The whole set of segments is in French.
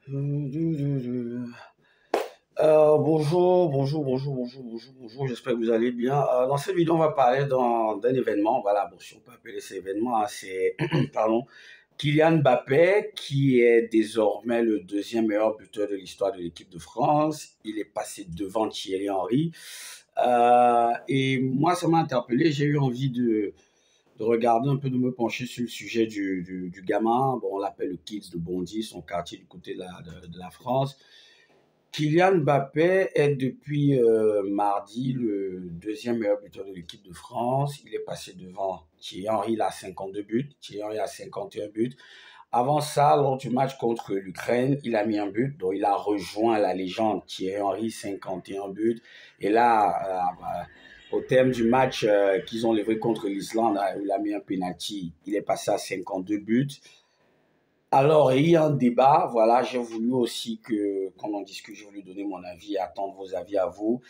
Bonjour, j'espère que vous allez bien. Dans cette vidéo, on va parler d'un événement, voilà, bon, si on peut appeler cet événement, hein, c'est, pardon, Kylian Mbappé, qui est désormais le deuxième meilleur buteur de l'histoire de l'équipe de France. Il est passé devant Thierry Henry. Et moi, ça m'a interpellé, j'ai eu envie de regarder un peu, de me pencher sur le sujet du gamin. Bon, on l'appelle le Kids de Bondy, son quartier du côté de la France. Kylian Mbappé est depuis mardi le deuxième meilleur buteur de l'équipe de France. Il est passé devant Thierry Henry, il a 52 buts. Thierry Henry a 51 buts. Avant ça, lors du match contre l'Ukraine, il a mis un but. Donc, il a rejoint la légende Thierry Henry, 51 buts. Et là, au terme du match qu'ils ont livré contre l'Islande, il a mis un penalty. Il est passé à 52 buts. Alors, il y a un débat, voilà, j'ai voulu aussi qu'on en discute, j'ai voulu donner mon avis, attendre vos avis à vous.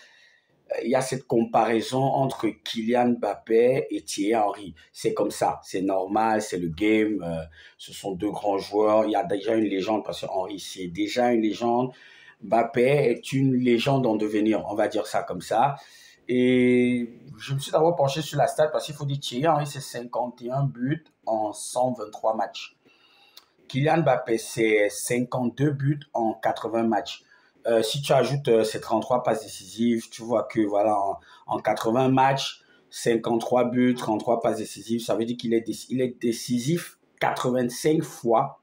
Il y a cette comparaison entre Kylian Mbappé et Thierry Henry. C'est comme ça, c'est normal, c'est le game, ce sont deux grands joueurs. Il y a déjà une légende, parce que Henry, c'est déjà une légende. Mbappé est une légende en devenir, on va dire ça comme ça. Et je me suis d'abord penché sur la stat, parce qu'il faut dire Thierry Henry, c'est 51 buts en 123 matchs. Kylian Mbappé, c'est 52 buts en 80 matchs. Si tu ajoutes ces 33 passes décisives, tu vois que voilà, en 80 matchs, 53 buts, 33 passes décisives, ça veut dire il est décisif 85 fois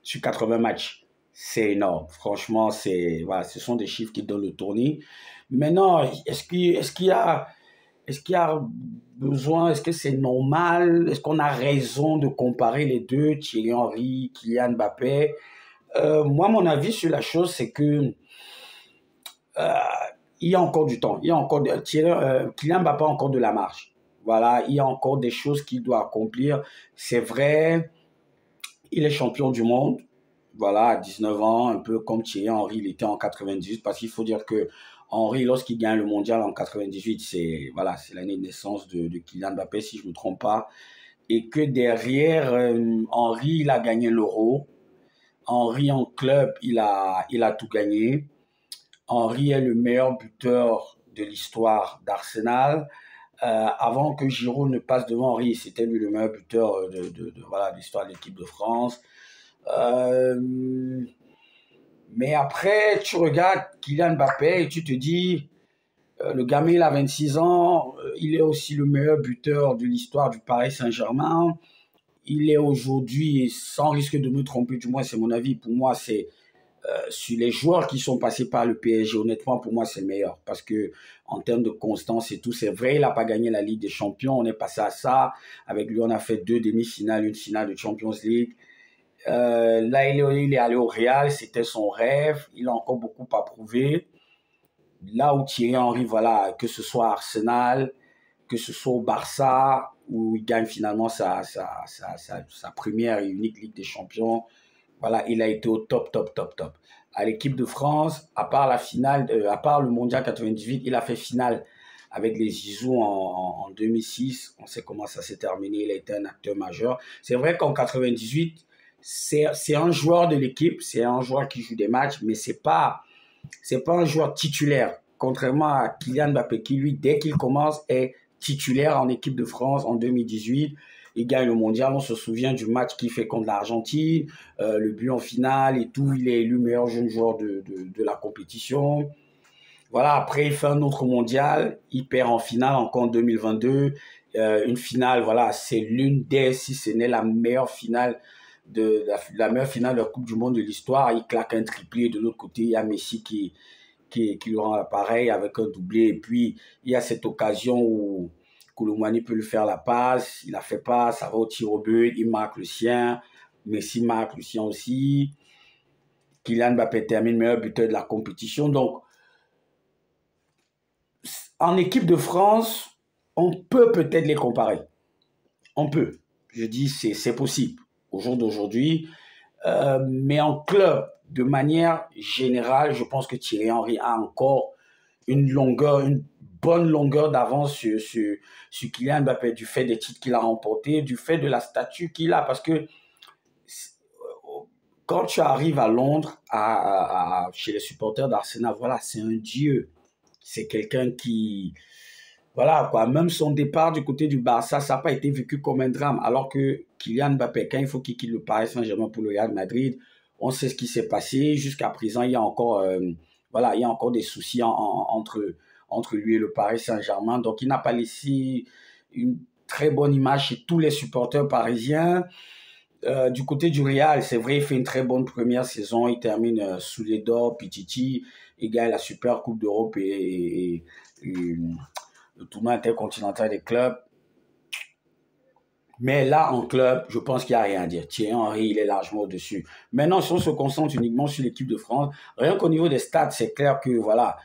sur 80 matchs. C'est énorme. Franchement, voilà, ce sont des chiffres qui donnent le tournis. Maintenant, est-ce qu'il y a besoin, est-ce que c'est normal, est-ce qu'on a raison de comparer les deux, Thierry Henry, Kylian Mbappé? Moi, mon avis sur la chose, c'est que euh, il y a encore du temps. Il y a encore Kylian Mbappé a encore de la marge. Voilà, il y a encore des choses qu'il doit accomplir. C'est vrai, il est champion du monde. Voilà, à 19 ans, un peu comme Thierry Henry, il était en 98, parce qu'il faut dire que Henry, lorsqu'il gagne le mondial en 98, c'est voilà, c'est l'année de naissance de Kylian Mbappé, si je ne me trompe pas. Et que derrière, Henry, il a gagné l'Euro. Henry en club, il a tout gagné. Henry est le meilleur buteur de l'histoire d'Arsenal. Avant que Giroud ne passe devant Henry, c'était lui le meilleur buteur voilà, de l'histoire de l'équipe de France. Euh, mais après, tu regardes Kylian Mbappé et tu te dis, le gamin, il a 26 ans, il est aussi le meilleur buteur de l'histoire du Paris Saint-Germain. Il est aujourd'hui, sans risque de me tromper, du moins c'est mon avis, pour moi c'est sur les joueurs qui sont passés par le PSG, honnêtement pour moi c'est le meilleur, parce que en termes de constance et tout, c'est vrai, il n'a pas gagné la Ligue des Champions, on est passé à ça, avec lui on a fait deux demi-finales, une finale de Champions League. Là il est allé au Real, c'était son rêve, il a encore beaucoup à prouver. Là où Thierry Henry, voilà, que ce soit Arsenal, que ce soit au Barça, où il gagne finalement sa première et unique Ligue des Champions. Voilà, il a été au top, top, top, top. À l'équipe de France, à part la finale, à part le Mondial 98, il a fait finale avec les Zizou en 2006. On sait comment ça s'est terminé. Il a été un acteur majeur. C'est vrai qu'en 98, c'est un joueur de l'équipe, c'est un joueur qui joue des matchs, mais c'est pas un joueur titulaire. Contrairement à Kylian Mbappé, qui lui, dès qu'il commence, est titulaire en équipe de France en 2018. Il gagne le mondial. On se souvient du match qu'il fait contre l'Argentine, le but en finale et tout. Il est élu meilleur jeune joueur de la compétition. Voilà, après, il fait un autre mondial. Il perd en finale encore en 2022. Une finale, voilà, c'est l'une des, si ce n'est la meilleure finale la meilleure finale de la Coupe du Monde de l'histoire. Il claque un triplé. De l'autre côté, il y a Messi qui lui rend pareil avec un doublé. Et puis, il y a cette occasion où Koulibaly peut lui faire la passe. Il la fait pas, ça va au tir au but. Il marque le sien. Messi marque le sien aussi. Kylian Mbappé termine meilleur buteur de la compétition. Donc, en équipe de France, on peut peut-être les comparer. On peut. Je dis, c'est possible au jour d'aujourd'hui. Mais en club, de manière générale, je pense que Thierry Henry a encore une bonne longueur d'avance sur Kylian Mbappé, du fait des titres qu'il a remportés, du fait de la statue qu'il a. Parce que quand tu arrives à Londres, chez les supporters d'Arsenal, voilà, c'est un dieu. C'est quelqu'un qui, voilà, quoi, même son départ du côté du Barça, ça n'a pas été vécu comme un drame. Alors que Kylian Mbappé, quand il faut qu'il quitte le Paris Saint-Germain pour le Real Madrid, on sait ce qui s'est passé. Jusqu'à présent, il y a encore, voilà, il y a encore des soucis entre lui et le Paris Saint-Germain. Donc, il n'a pas laissé une très bonne image chez tous les supporters parisiens. Du côté du Real, c'est vrai, il fait une très bonne première saison. Il termine sous les d'or, Pichichi. Il gagne la Super Coupe d'Europe et le tournoi intercontinental des clubs. Mais là, en club, je pense qu'il n'y a rien à dire. Thierry Henry, il est largement au-dessus. Maintenant, si on se concentre uniquement sur l'équipe de France, rien qu'au niveau des stats, c'est clair que, voilà,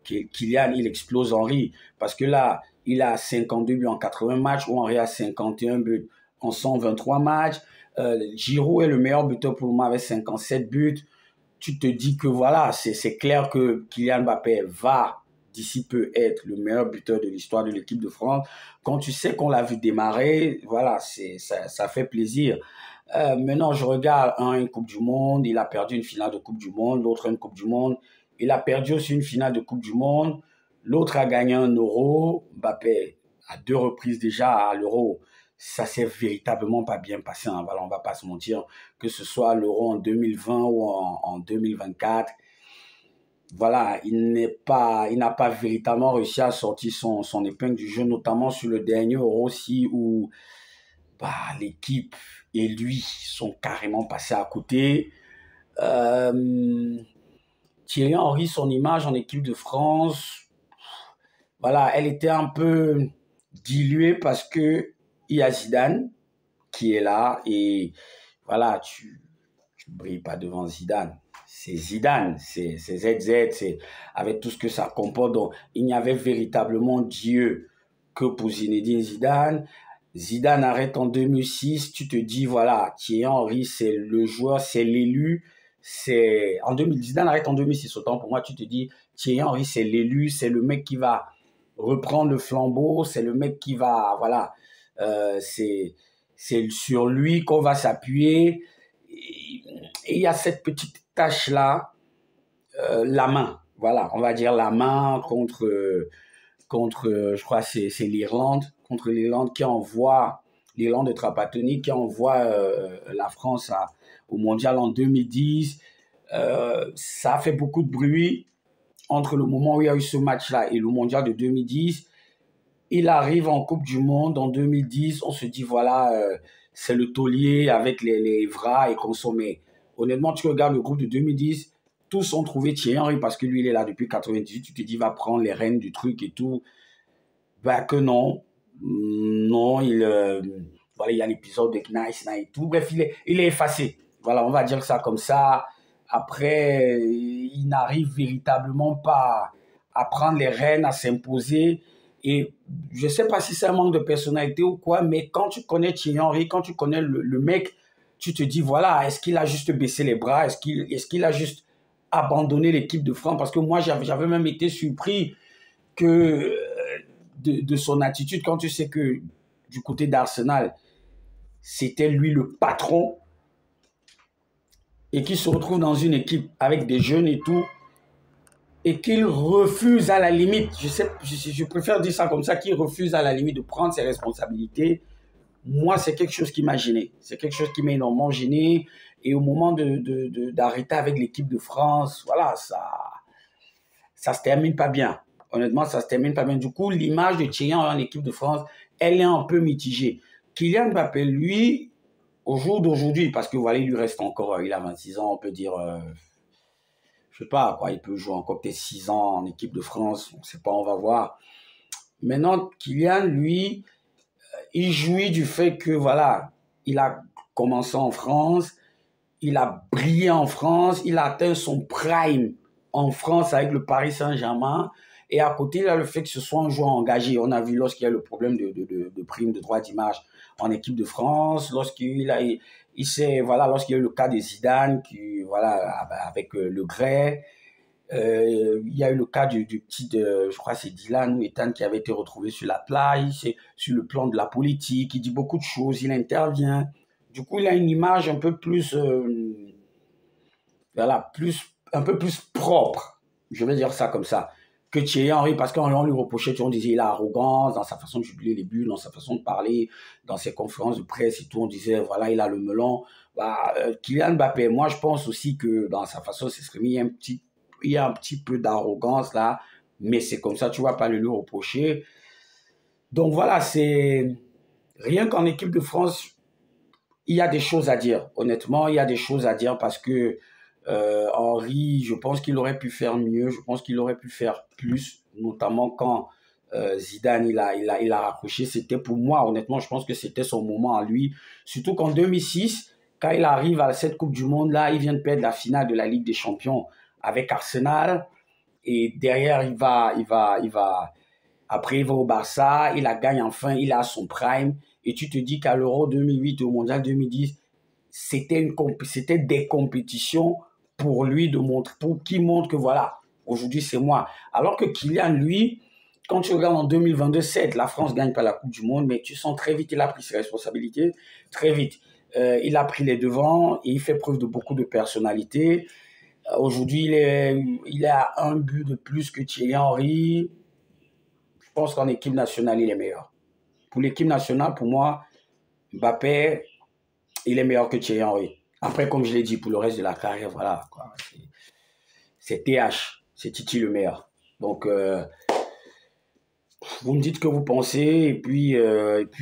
Kylian, il explose Henry. Parce que là, il a 52 buts en 80 matchs, ou Henry a 51 buts en 123 matchs. Giroud est le meilleur buteur pour le moment avec 57 buts. Tu te dis que, voilà, c'est clair que Kylian Mbappé va d'ici peu être le meilleur buteur de l'histoire de l'équipe de France. Quand tu sais qu'on l'a vu démarrer, voilà, ça fait plaisir. Maintenant, je regarde une Coupe du Monde, il a perdu une finale de Coupe du Monde, l'autre une Coupe du Monde, il a perdu aussi une finale de Coupe du Monde, l'autre a gagné un euro, Mbappé à 2 reprises déjà à l'euro. Ça s'est véritablement pas bien passé, hein. Voilà, on va pas se mentir, que ce soit l'euro en 2020 ou en 2024. Voilà, il n'a pas véritablement réussi à sortir son épingle du jeu, notamment sur le dernier Euro aussi, où bah, l'équipe et lui sont carrément passés à côté. Euh, Thierry Henry, son image en équipe de France, voilà, elle était un peu diluée parce que il y a Zidane qui est là et voilà, tu brilles pas devant Zidane. C'est Zidane, c'est ZZ, c'est avec tout ce que ça comporte. Donc, il n'y avait véritablement Dieu que pour Zinedine Zidane. Zidane arrête en 2006, tu te dis, voilà, Thierry Henry, c'est le joueur, c'est l'élu. Zidane arrête en 2006, autant pour moi, tu te dis, Thierry Henry, c'est l'élu, c'est le mec qui va reprendre le flambeau, c'est le mec qui va, voilà, c'est sur lui qu'on va s'appuyer. Et il y a cette petite tâche-là, la main. Voilà, on va dire la main contre je crois, c'est l'Irlande, contre l'Irlande qui envoie, l'Irlande de Trapattoni qui envoie la France au mondial en 2010. Ça a fait beaucoup de bruit entre le moment où il y a eu ce match-là et le mondial de 2010. Il arrive en Coupe du Monde en 2010, on se dit voilà, c'est le taulier avec les Evra et consommé. Honnêtement, tu regardes le groupe de 2010, tous ont trouvé Thierry Henry parce que lui, il est là depuis 98. Tu te dis, va prendre les rênes du truc et tout. Ben que non. Non, voilà, il y a l'épisode de Nice et tout. Bref, il est effacé. Voilà, on va dire ça comme ça. Après, il n'arrive véritablement pas à prendre les rênes, à s'imposer. Et je ne sais pas si c'est un manque de personnalité ou quoi, mais quand tu connais Thierry Henry, quand tu connais le mec, tu te dis, voilà, est-ce qu'il a juste baissé les bras? Est-ce qu'il a juste abandonné l'équipe de France? Parce que moi, j'avais même été surpris que de son attitude quand tu sais que du côté d'Arsenal, c'était lui le patron et qu'il se retrouve dans une équipe avec des jeunes et tout et qu'il refuse à la limite, je préfère dire ça comme ça, qu'il refuse à la limite de prendre ses responsabilités. Moi, c'est quelque chose qui m'a gêné. C'est quelque chose qui m'a énormément gêné. Et au moment d'arrêter avec l'équipe de France, voilà, ça se termine pas bien. Honnêtement, ça se termine pas bien. Du coup, l'image de Thierry en équipe de France, elle est un peu mitigée. Kylian Mbappé, lui, au jour d'aujourd'hui, parce que voilà, il lui reste encore, il a 26 ans, on peut dire, je sais pas, quoi, il peut jouer encore peut-être 6 ans en équipe de France, on ne sait pas, on va voir. Maintenant, Kylian, lui, il jouit du fait que, voilà, il a commencé en France, il a brillé en France, il a atteint son prime en France avec le Paris Saint-Germain. Et à côté, il a le fait que ce soit un joueur engagé. On a vu lorsqu'il y a le problème de prime de droit d'image en équipe de France, lorsqu'il voilà, lorsqu'il y a eu le cas de Zidane, qui, voilà, avec le Grès. Il y a eu le cas du petit, je crois que c'est Dylan ou Ethan qui avait été retrouvé sur la plage. C'est sur le plan de la politique, il dit beaucoup de choses, il intervient. Du coup, il a une image un peu plus, voilà, un peu plus propre. Je vais dire ça comme ça. Que Thierry Henry, parce qu'on lui reprochait, on disait il a arrogance dans sa façon de jubiler les buts, dans sa façon de parler, dans ses conférences de presse et tout. On disait, voilà, il a le melon. Bah, Kylian Mbappé, moi, je pense aussi que dans sa façon de s'exprimer, il y a un petit peu d'arrogance là, mais c'est comme ça, tu ne vas pas le lui reprocher. Donc voilà, c'est rien qu'en équipe de France, il y a des choses à dire. Honnêtement, il y a des choses à dire parce que Henry, je pense qu'il aurait pu faire mieux. Je pense qu'il aurait pu faire plus, notamment quand Zidane il a raccroché. C'était pour moi, honnêtement, je pense que c'était son moment à lui. Surtout qu'en 2006, quand il arrive à cette Coupe du Monde là, il vient de perdre la finale de la Ligue des Champions avec Arsenal. Et derrière, après, il va au Barça, il la gagne enfin, il a son prime. Et tu te dis qu'à l'Euro 2008 et au Mondial 2010, c'était des compétitions pour lui de montrer, pour qu'il montre que voilà, aujourd'hui c'est moi. Alors que Kylian, lui, quand tu regardes en 2022, la France gagne pas la Coupe du Monde, mais tu sens très vite, il a pris ses responsabilités, très vite. Il a pris les devants et il fait preuve de beaucoup de personnalité. Aujourd'hui, il est à un but de plus que Thierry Henry. Je pense qu'en équipe nationale, il est meilleur. Pour l'équipe nationale, pour moi, Mbappé, il est meilleur que Thierry Henry. Après, comme je l'ai dit, pour le reste de la carrière, voilà, c'est TH, c'est Titi le meilleur. Donc, vous me dites ce que vous pensez et puis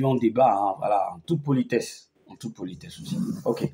on débat, hein, voilà, en toute politesse aussi. Ok.